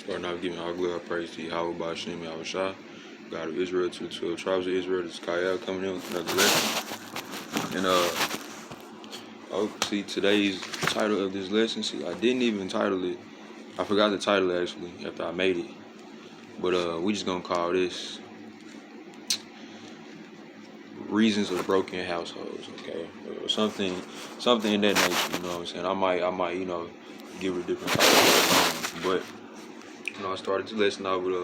Or not giving all glory, praise to Yahweh Ba'Shem Yahushua, God of Israel, to the 12 tribes of Israel, the Sky coming in with another lesson. And see, today's title of this lesson, I didn't even title it. I forgot the title actually after I made it. But we just gonna call this Reasons of Broken Households, okay? Or something in that nature, you know what I'm saying? I might, give it a different title. But I started to listen out with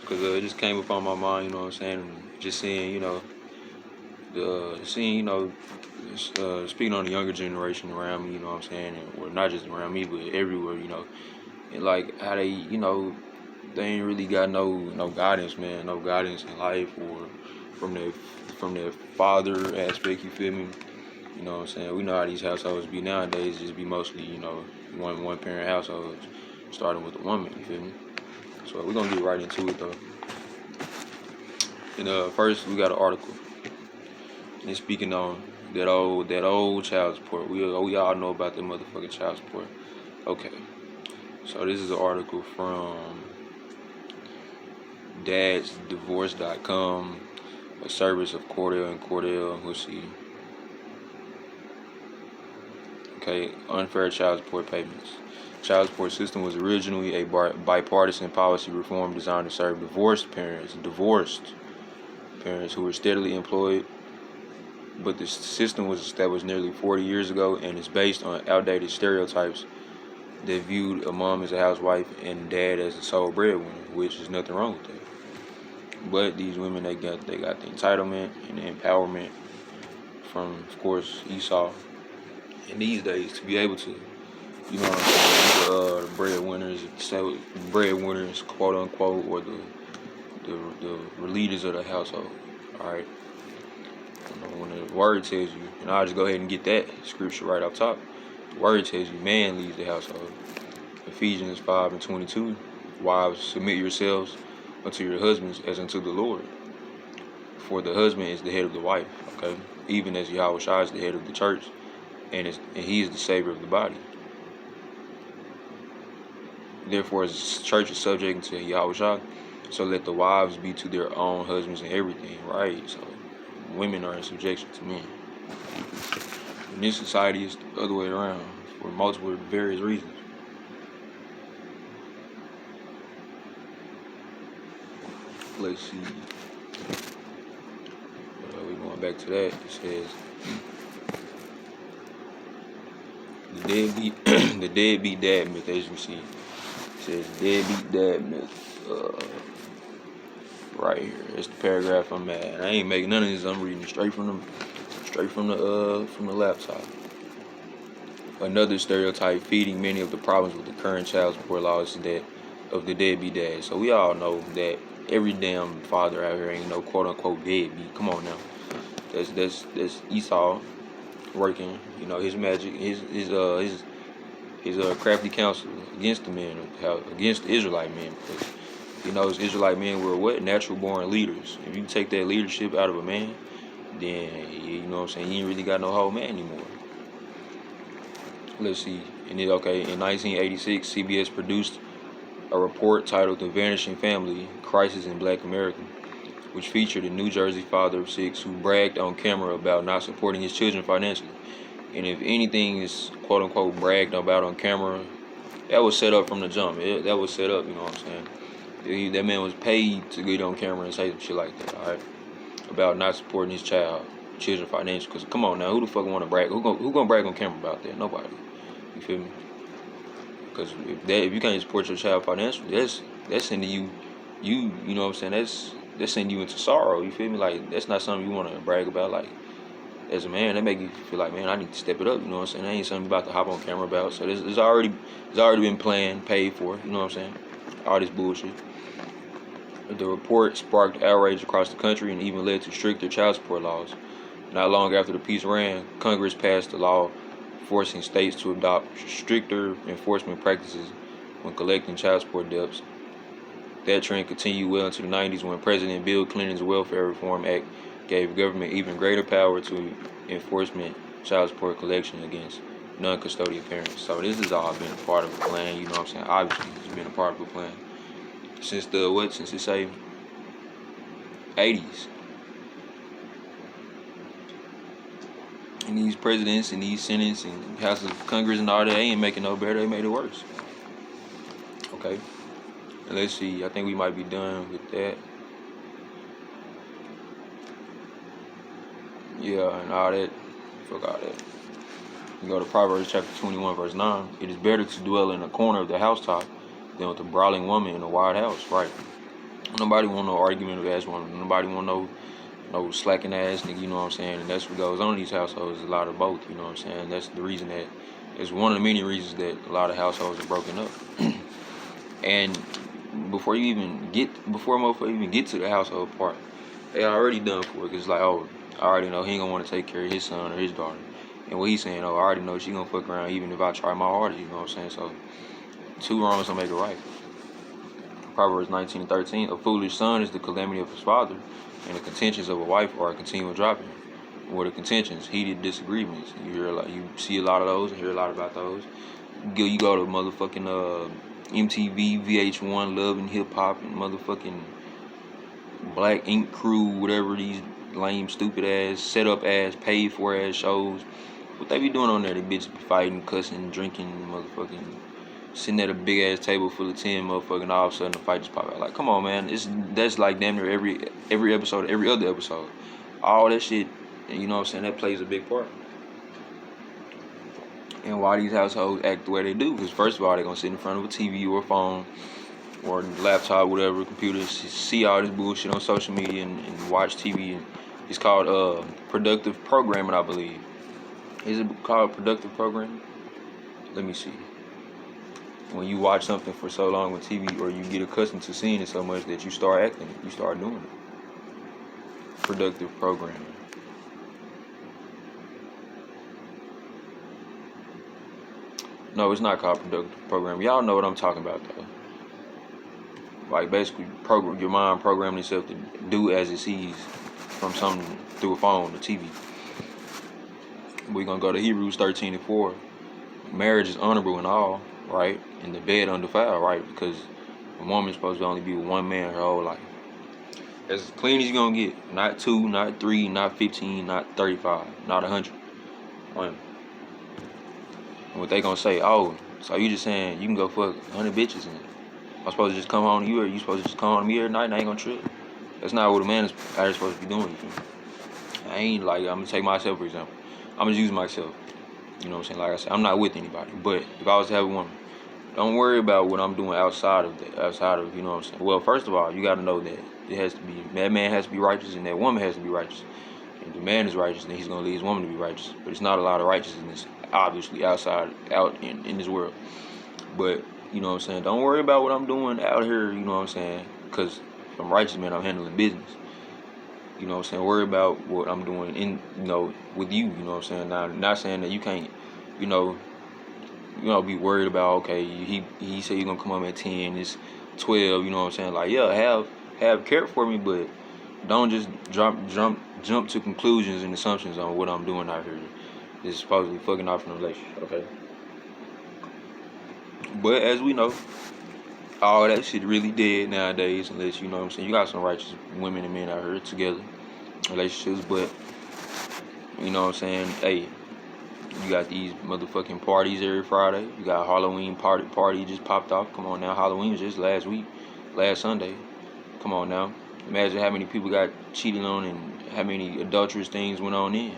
because it just came up on my mind, you know what I'm saying? And just seeing, speaking on the younger generation around me, you know what I'm saying? And, well, not just around me, but everywhere, and like how they, they ain't really got no guidance, man, no guidance in life or from their father aspect, you feel me? You know what I'm saying? We know how these households be nowadays, just be mostly, one parent households, starting with a woman, you feel me? So we're gonna get right into it though. And first we got an article. And it's speaking on that old child support. We all know about the motherfucking child support. Okay. So this is an article from dadsdivorce.com, a service of Cordell and Cordell. Let's see. Okay, unfair child support payments. Child support system was originally a bipartisan policy reform designed to serve divorced parents who were steadily employed, but the system was established nearly 40 years ago and is based on outdated stereotypes that viewed a mom as a housewife and dad as the sole breadwinner, which is nothing wrong with that. But these women, they got the entitlement and the empowerment from, of course, Esau. And these days, to be able to, you know what I'm saying, the breadwinners, quote unquote, or the leaders of the household. All right. When the word tells you, and I'll just go ahead and get that scripture right off top. The word tells you, man leads the household. Ephesians 5:22. Wives, submit yourselves unto your husbands as unto the Lord. For the husband is the head of the wife, okay? Even as Yahushua is the head of the church, and he is the savior of the body. Therefore, as the church is subject to Yahushua, so let the wives be to their own husbands and everything, right? So women are in subjection to men. In this society, it's the other way around for multiple various reasons. Let's see. We're going back to that. It says the deadbeat dad myth, as you see. It says deadbeat dad myth. Right here. It's the paragraph I'm at. I ain't making none of this. I'm reading straight from the laptop. Another stereotype feeding many of the problems with the current child support laws is that of the deadbeat dad. So we all know that every damn father out here ain't no quote unquote deadbeat. Come on now. That's Esau working, his magic, his crafty counsel against the men, against the Israelite men, because Israelite men were what? Natural born leaders. If you take that leadership out of a man, then you ain't really got no whole man anymore. Let's see. In 1986, CBS produced a report titled "The Vanishing Family: Crisis in Black America," which featured a New Jersey father of 6 who bragged on camera about not supporting his children financially. And if anything is quote unquote bragged about on camera, that was set up from the jump. That was set up, you know what I'm saying? That man was paid to get on camera and say some shit like that, all right? About not supporting his children financially. Because come on now, who the fuck want to brag? Who gonna brag on camera about that? Nobody. You feel me? Because if you can't support your child financially, that's sending you know what I'm saying? That's sending you into sorrow. You feel me? Like, that's not something you want to brag about. Like, as a man, that make you feel like, man, I need to step it up. You know what I'm saying? That ain't something you about to hop on camera about. So it's already been planned, paid for. You know what I'm saying? All this bullshit. The report sparked outrage across the country and even led to stricter child support laws. Not long after the piece ran, Congress passed a law forcing states to adopt stricter enforcement practices when collecting child support debts. That trend continued well into the 90s when President Bill Clinton's Welfare Reform Act gave government even greater power to enforcement child support collection against non-custodial parents. So this has all been a part of a plan, you know what I'm saying? Obviously, it's been a part of a plan since since it say 80s. And these presidents and these senates and House of Congress and all that, they ain't making no better, they made it worse. Okay, and let's see, I think we might be done with that. Yeah, and all that, fuck all that. You go to Proverbs chapter 21, verse 9. It is better to dwell in a corner of the housetop than with a brawling woman in a wild house, right? Nobody want no argument of ass woman. Nobody want no slacking ass nigga, you know what I'm saying? And that's what goes on in these households, a lot of both, you know what I'm saying? That's the reason that, it's one of the many reasons that a lot of households are broken up. And before motherfucker even get to the household part, they already done for it. Cause it's like, oh, I already know he ain't gonna want to take care of his son or his daughter. And what he's saying, oh, I already know she gonna fuck around even if I try my hardest, you know what I'm saying? So, two wrongs don't make it right. Proverbs 19:13, a foolish son is the calamity of his father, and the contentions of a wife are a continual dropping. What are contentions? Heated disagreements. You see a lot of those, and hear a lot about those. You go to motherfucking MTV, VH1, Love and Hip Hop, and motherfucking Black Ink Crew, whatever these lame, stupid ass, set up ass, paid for ass shows. What they be doing on there? They bitches be fighting, cussing, drinking, motherfucking, sitting at a big ass table full of 10 motherfucking, all of a sudden the fight just pop out. Like, come on, man. That's like damn near every episode, every other episode. All that shit, you know what I'm saying, that plays a big part. And why these households act the way they do? Because first of all, they're gonna sit in front of a TV or a phone or laptop, whatever, computer, see all this bullshit on social media and watch TV. And it's called productive programming, I believe. Is it called productive programming? Let me see. When you watch something for so long on TV, or you get accustomed to seeing it so much that you start acting it, you start doing it. Productive programming. No, it's not called productive programming. Y'all know what I'm talking about, though. Like, basically, your mind programming itself to do as it sees from something through a phone or TV. We're going to go to Hebrews 13:4. Marriage is honorable in all, right? And the bed undefiled, right? Because a woman's supposed to only be with one man her whole life. As clean as you're going to get. Not 2, not 3, not 15, not 35, not 100. One. And what they going to say, oh, so you just saying you can go fuck 100 bitches and I'm supposed to just come home to you, or you supposed to just come home to me every night and I ain't going to trip? That's not what a man is actually supposed to be doing, you feel me? I ain't like, I'm going to take myself, for example. I'm going to use myself. You know what I'm saying? Like I said, I'm not with anybody. But if I was to have a woman, don't worry about what I'm doing outside of, you know what I'm saying? Well, first of all, you got to know that that man has to be righteous and that woman has to be righteous. If the man is righteous, then he's going to lead his woman to be righteous. But it's not a lot of righteousness, obviously, out in this world. But, you know what I'm saying? Don't worry about what I'm doing out here, you know what I'm saying? Because if I'm righteous, man, I'm handling business. You know what I'm saying? Worry about what I'm doing with you, you know what I'm saying? Now, not saying that you can't, be worried about, okay, he said you're going to come home at 10, it's 12, you know what I'm saying? Like, yeah, have care for me, but don't just jump to conclusions and assumptions on what I'm doing out here. It's supposedly fucking off in a relationship, okay? But as we know, all that shit really dead nowadays, unless, you know what I'm saying, you got some righteous women and men out here together, relationships, but, you know what I'm saying, hey, you got these motherfucking parties every Friday. You got Halloween party just popped off. Come on now, Halloween was just last Sunday. Come on now. Imagine how many people got cheated on and how many adulterous things went on in.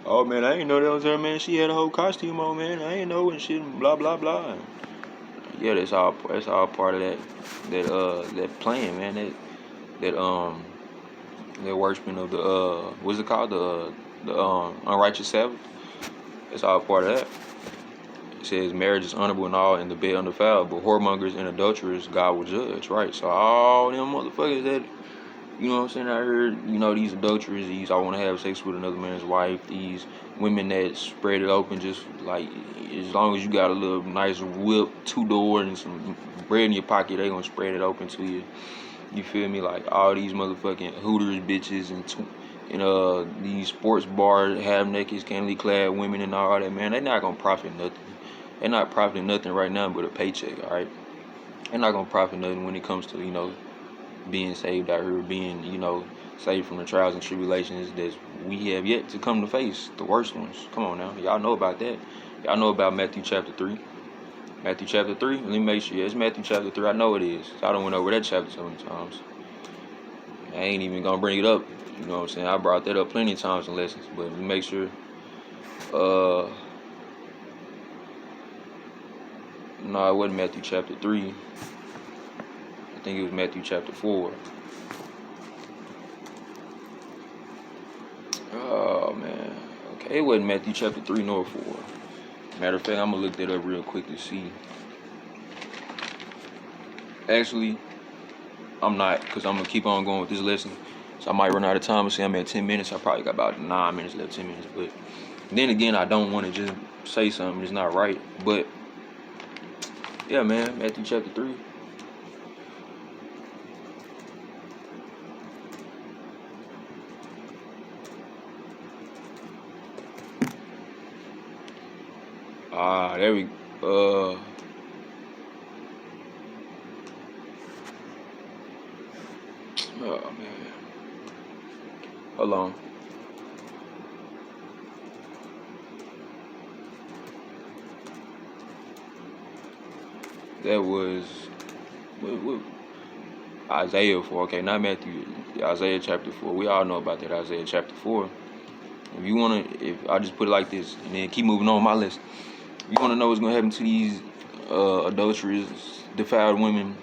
Oh man, I ain't know that was her, man. She had a whole costume on, man. I ain't know and shit, blah blah blah. Yeah, that's all part of that plan, man. That worshiping of the what's it called, the unrighteous Sabbath. That's all part of that. It says marriage is honorable and all, and the bed undefiled, but whoremongers and adulterers God will judge, right? So all them motherfuckers that, you know what I'm saying, out here, these adulterers, these I want to have sex with another man's wife, these women that spread it open just like, as long as you got a little nice whip, 2-door, and some bread in your pocket, they gonna spread it open to you. You feel me? Like all these motherfucking Hooters bitches and and these sports bars, half naked, scantily clad women and all that, man, they're not gonna profit nothing. They're not profiting nothing right now but a paycheck, all right? They're not gonna profit nothing when it comes to, being saved out here, being, saved from the trials and tribulations that we have yet to come to face, the worst ones. Come on now, y'all know about that. Y'all know about Matthew chapter 3. Matthew chapter 3, let me make sure, yeah, it's Matthew chapter 3, I know it is. I done went over that chapter so many times. I ain't even gonna bring it up, you know what I'm saying? I brought that up plenty of times in lessons, but let me make sure, no, it wasn't Matthew chapter 3. I think it was Matthew chapter 4. Oh, man. Okay, it wasn't Matthew chapter 3 nor 4. Matter of fact, I'm going to look that up real quick to see. Actually, I'm not, because I'm going to keep on going with this lesson. So I might run out of time and say I'm at 10 minutes. I probably got about 9 minutes left, 10 minutes. But then again, I don't want to just say something that's not right. But, yeah, man, Matthew chapter 3. There we go. Oh, man. Hold on. That was what, Isaiah 4. Okay, not Matthew. Isaiah chapter 4. We all know about that, Isaiah chapter 4. If you want to, if I just put it like this, and then keep moving on my list. You want to know what's going to happen to these adulterous, defiled women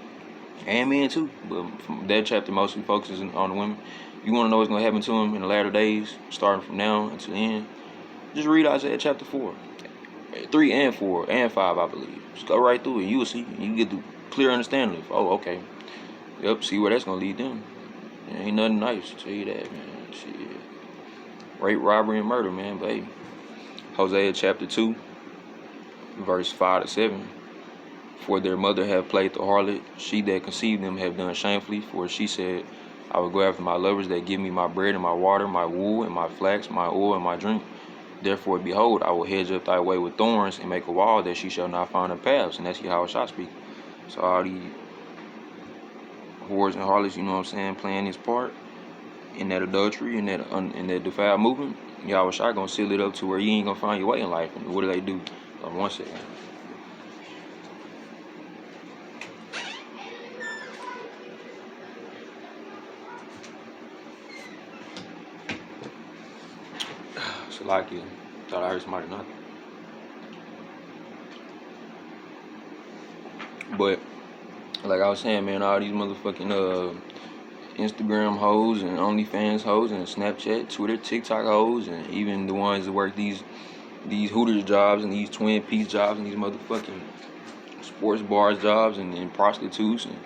and men too, but from that chapter mostly focuses on the women. You want to know what's going to happen to them in the latter days, starting from now until the end. Just read Isaiah chapter 4, 3 and 4 and 5, I believe. Just go right through it. You will see. You get the clear understanding of, oh, okay. Yep, see where that's going to lead them. It ain't nothing nice, I'll tell you that, man. Shit. Rape, robbery, and murder, man, baby. Hosea chapter 2, verse 5 to 7. For their mother have played the harlot, she that conceived them have done shamefully. For she said, I will go after my lovers that give me my bread and my water, my wool and my flax, my oil and my drink. Therefore, behold, I will hedge up thy way with thorns and make a wall that she shall not find her paths. And that's how I speak. So all these whores and harlots, you know what I'm saying, playing this part in that adultery, in that defiled movement, Yahweh Shai gonna seal it up to where you ain't gonna find your way in life. And what do they do? 1 second. Salakia. Thought I heard somebody knocking. But like I was saying, man, all these motherfucking Instagram hoes and OnlyFans hoes and Snapchat, Twitter, TikTok hoes, and even the ones that work these Hooters jobs and these Twin Peaks jobs and these motherfucking sports bars jobs and prostitutes, and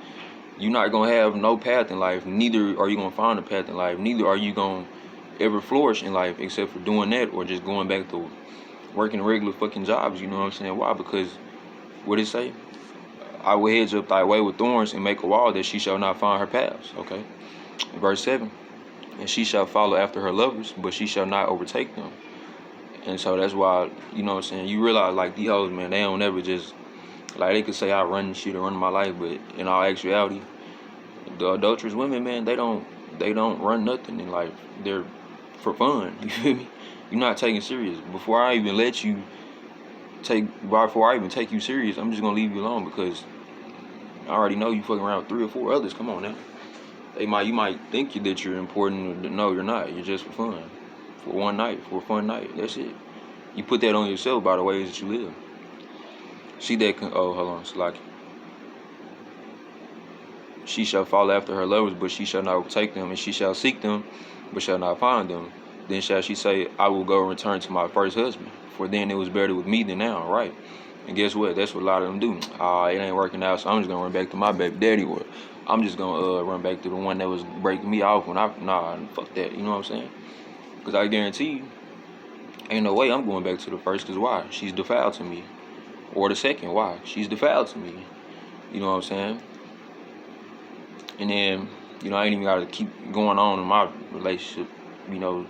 you're not gonna have no path in life. Neither are you gonna find a path in life. Neither are you gonna ever flourish in life except for doing that or just going back to working regular fucking jobs. You know what I'm saying? Why? Because what it say? I will hedge up thy way with thorns and make a wall that she shall not find her paths. Okay. Verse 7. And she shall follow after her lovers, but she shall not overtake them. And so that's why, you know what I'm saying, you realize like these hoes, man, they don't ever just, like they could say I run shit or run my life, but in all actuality, the adulterous women, man, they don't run nothing in life. They're for fun. You feel me? You're not taking serious. Before I even take you serious, I'm just gonna leave you alone because I already know you fucking around with 3 or 4 others. Come on now. You might think that you're important. No, you're not. You're just for fun. For one night, for a fun night. That's it. You put that on yourself by the ways that you live. She that can, oh, hold on, Salaki. She shall follow after her lovers, but she shall not overtake them, and she shall seek them, but shall not find them. Then shall she say, I will go and return to my first husband, for then it was better with me than now, right? And guess what? That's what a lot of them do. It ain't working out, so I'm just gonna run back to my baby daddy, or I'm just gonna run back to the one that was breaking me off when fuck that. You know what I'm saying? Because I guarantee you, ain't no way I'm going back to the first. Because why? She's defiled to me. Or the second. Why? She's defiled to me. You know what I'm saying? And then, I ain't even got to keep going on in my relationship you know,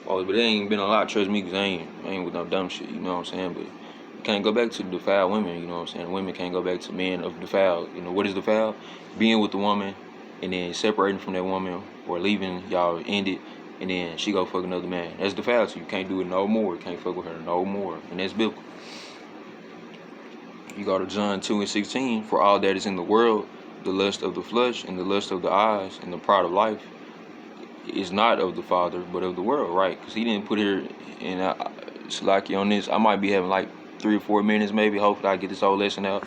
oh, but it ain't been a lot, trust me, because I ain't with no dumb shit, you know what I'm saying? But you can't go back to defiled women, you know what I'm saying? Women can't go back to men of defiled. You know, what is defiled? Being with the woman and then separating from that woman or leaving, y'all end it, and then she go fuck another man. That's defiled, so you can't do it no more. You can't fuck with her no more. And that's biblical. You go to John 2:16, for all that is in the world, the lust of the flesh and the lust of the eyes and the pride of life is not of the Father, but of the world, right? Because he didn't put here in Salaki on this. I might be having like 3 or 4 minutes maybe. Hopefully I get this whole lesson out.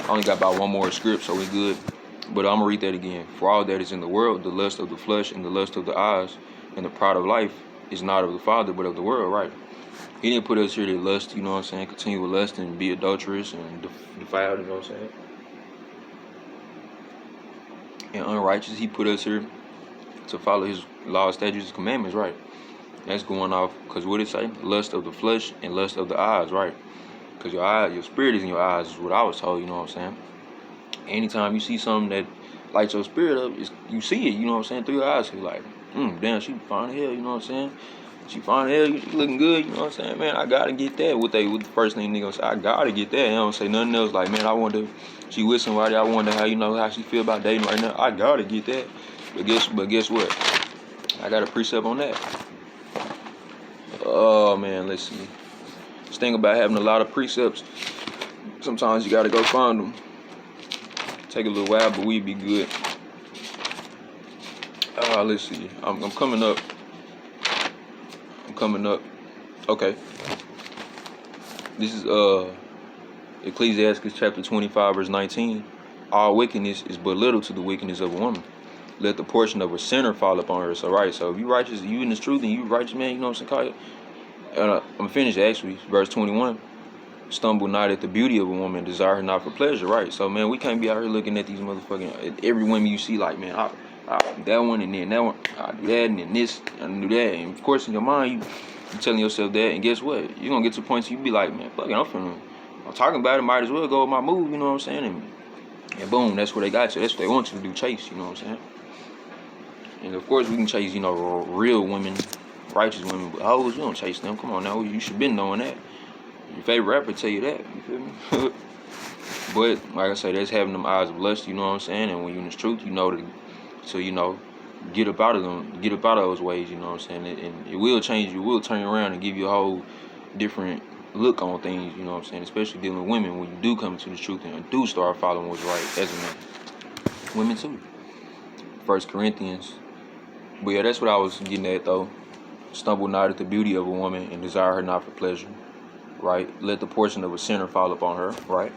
I only got about one more script, so we good. But I'm going to read that again. For all that is in the world, the lust of the flesh and the lust of the eyes and the pride of life is not of the Father, but of the world, right? He didn't put us here to lust, you know what I'm saying? Continue with lust and be adulterous and defiled, you know what I'm saying? And unrighteous. He put us here to follow his laws, statutes, and commandments, right? That's going off, because what it say? Lust of the flesh and lust of the eyes, right? Because your eyes, your spirit is in your eyes, is what I was told, you know what I'm saying? Anytime you see something that lights your spirit up, you see it, you know what I'm saying, through your eyes. You're like, damn, she fine as hell, you know what I'm saying? She fine as hell, she looking good, you know what I'm saying? Man, I gotta get that. What the first thing nigga say, I gotta get that. They don't say nothing else. Like, man, I wonder, she with somebody, I wonder how, you know, how she feel about dating right now. I gotta get that. But guess what? I got a precept on that. Oh man, let's see. This thing about having a lot of precepts, sometimes you gotta go find them. Take a little while, but we'd be good. Let's see. I'm coming up. Okay. This is Ecclesiastes chapter 25, verse 19. All wickedness is but little to the wickedness of a woman. Let the portion of a sinner fall upon her. So right, so if you righteous, you in this truth, and you righteous man, you know what I'm saying? I'm finished actually, verse 21. Stumble not at the beauty of a woman, desire her not for pleasure, right? So man, we can't be out here looking at these motherfucking, every woman you see, like, man, I that one and then that one, I do that and then this, I do that, and of course in your mind you telling yourself that, and guess what? You're gonna get to points you be like, man, fuck it, I'm talking about it, might as well go with my move, you know what I'm saying? And boom, that's where they got you. That's what they want you to do, chase, you know what I'm saying? And of course we can chase, you know, real women, righteous women, but hoes, you don't chase them. Come on now, you should been knowing that. Your favorite rapper tell you that, you feel me? But like I say, that's having them eyes of lust, you know what I'm saying? And when you're in the truth, you know, so you know, get up out of those ways, you know what I'm saying? And it will change you, will turn you around and give you a whole different look on things, you know what I'm saying? Especially dealing with women, when you do come to the truth and do start following what's right as a man. Women too. 1 Corinthians. But yeah, that's what I was getting at though. Stumble not at the beauty of a woman and desire her not for pleasure. Right? Let the portion of a sinner fall upon her, right?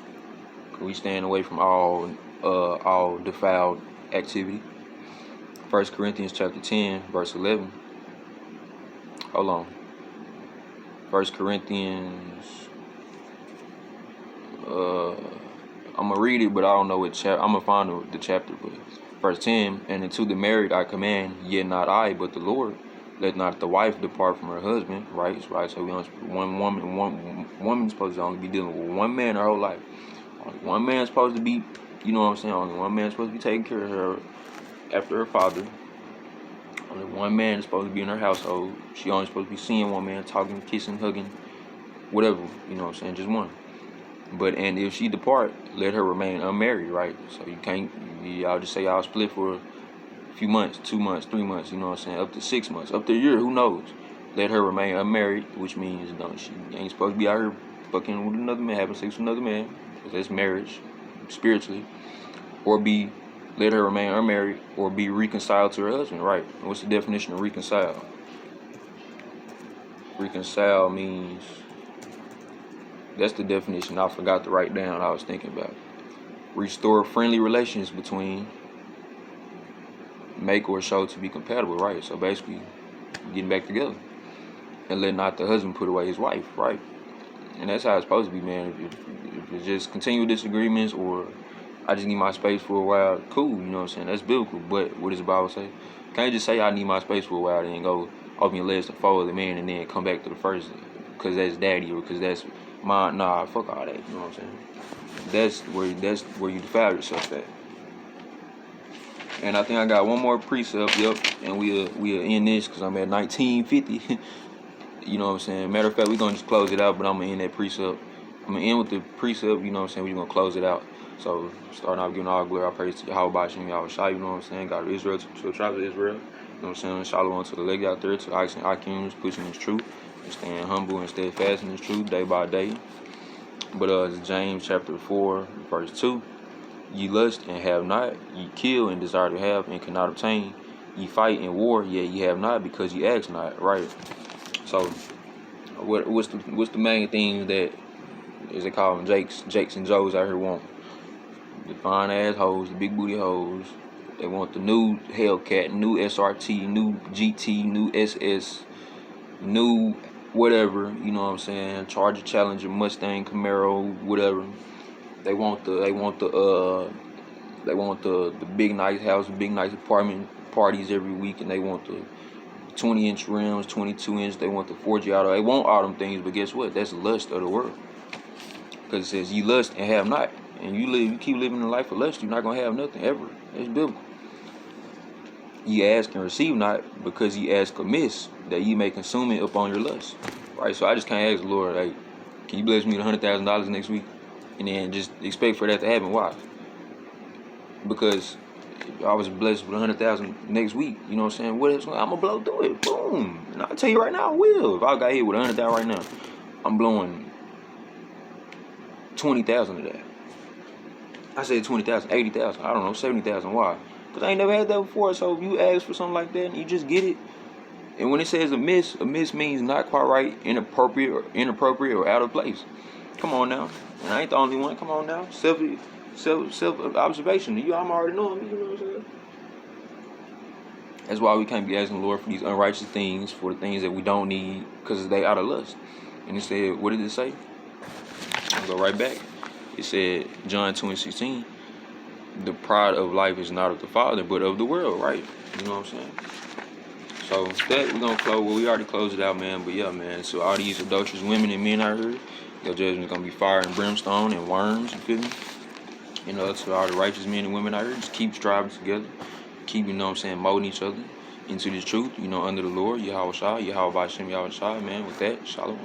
We stand away from all defiled activity. 1 Corinthians chapter 10, verse 11. Hold on. 1 Corinthians, I'm going to read it, but I don't know what chapter. I'm going to find the chapter, but verse 10, and unto the married I command, yet not I, but the Lord. Let not the wife depart from her husband, right? So one woman's supposed to only be dealing with one man her whole life. Only one man's supposed to be, you know what I'm saying? Only one man's supposed to be taking care of her after her father. Only one man is supposed to be in her household. She only supposed to be seeing one man, talking, kissing, hugging, whatever, you know what I'm saying? Just one. And if she depart, let her remain unmarried, right? So you can't, y'all just say y'all split for a few months, 2 months, 3 months, you know what I'm saying? Up to 6 months, up to a year, who knows? Let her remain unmarried, which means she ain't supposed to be out here fucking with another man, having sex with another man, because that's marriage, spiritually. Or let her remain unmarried, or be reconciled to her husband, right? And what's the definition of reconcile? Reconcile means, that's the definition I forgot to write down, I was thinking about. Restore friendly relations between, make or show to be compatible, right? So basically, getting back together. And let not the husband put away his wife, right? And that's how it's supposed to be, man. If it's just continual disagreements, or I just need my space for a while, cool, you know what I'm saying? That's biblical. But what does the Bible say? Can't you just say I need my space for a while, then go open your legs to follow the man, and then come back to the first, because that's daddy, or because that's mine? Nah, fuck all that, you know what I'm saying? That's where you defile yourself at. And I think I got one more precept, yep, and we'll end this because I'm at 1950. You know what I'm saying? Matter of fact, we're going to just close it out, but I'm going to end that precept. I'm going to end with the precept, you know what I'm saying? We're going to close it out. So, starting off giving all glory, I praise to Yahweh Bashim, Yahweh Shai, you know what I'm saying? God of Israel, to the tribes of Israel. You know what I'm saying? Shalom to the leg out there, to the Ikes and Akims, pushing this truth, and staying humble and steadfast in this truth day by day. But it's James chapter 4, verse 2. Ye lust and have not, ye kill and desire to have and cannot obtain. Ye fight in war, yet ye have not because ye ask not. Right. So, what's the main thing that, as they call them, Jakes and Joes out here want? The fine ass hoes, the big booty hoes. They want the new Hellcat, new SRT, new GT, new SS, new whatever. You know what I'm saying? Charger, Challenger, Mustang, Camaro, whatever. They want the big nice house, big nice apartment parties every week, and they want the 20-inch rims, 22-inch. They want the 4G auto. They want all them things, but guess what? That's the lust of the world. Because it says, "Ye lust and have not," and you keep living the life of lust, you're not gonna have nothing ever. It's biblical. Ye ask and receive not, because ye ask amiss, that ye may consume it upon your lust. Right. So I just can't ask the Lord, hey, can you bless me with $100,000 next week? And then just expect for that to happen. Why? Because if I was blessed with $100,000 next week, you know what I'm saying? What else? I'm gonna blow through it. Boom. And I'll tell you right now, I will. If I got hit with $100,000 right now, I'm blowing 20,000 of that. I said 20,000, 80,000. I don't know, 70,000. Why? Because I ain't never had that before. So if you ask for something like that and you just get it, and when it says a miss means not quite right, inappropriate, or out of place. Come on now. And I ain't the only one. Come on now. Self observation. I'm already knowing me, you know what I'm saying? That's why we can't be asking the Lord for these unrighteous things, for the things that we don't need, because they out of lust. And it said, what did it say? I'll go right back. It said, John 2:16, the pride of life is not of the Father, but of the world, right? You know what I'm saying? So that we're gonna close. Well, we already closed it out, man. But yeah, man. So all these adulterous women and men out here, your judgment's gonna be fire and brimstone and worms. You feel me? You know, to all the righteous men and women out here, just keep striving together, keep, you know what I'm saying, molding each other into this truth. You know, under the Lord, Yahweh Shai, Yahweh Bashim, Yahweh Shai, man. With that, shalom.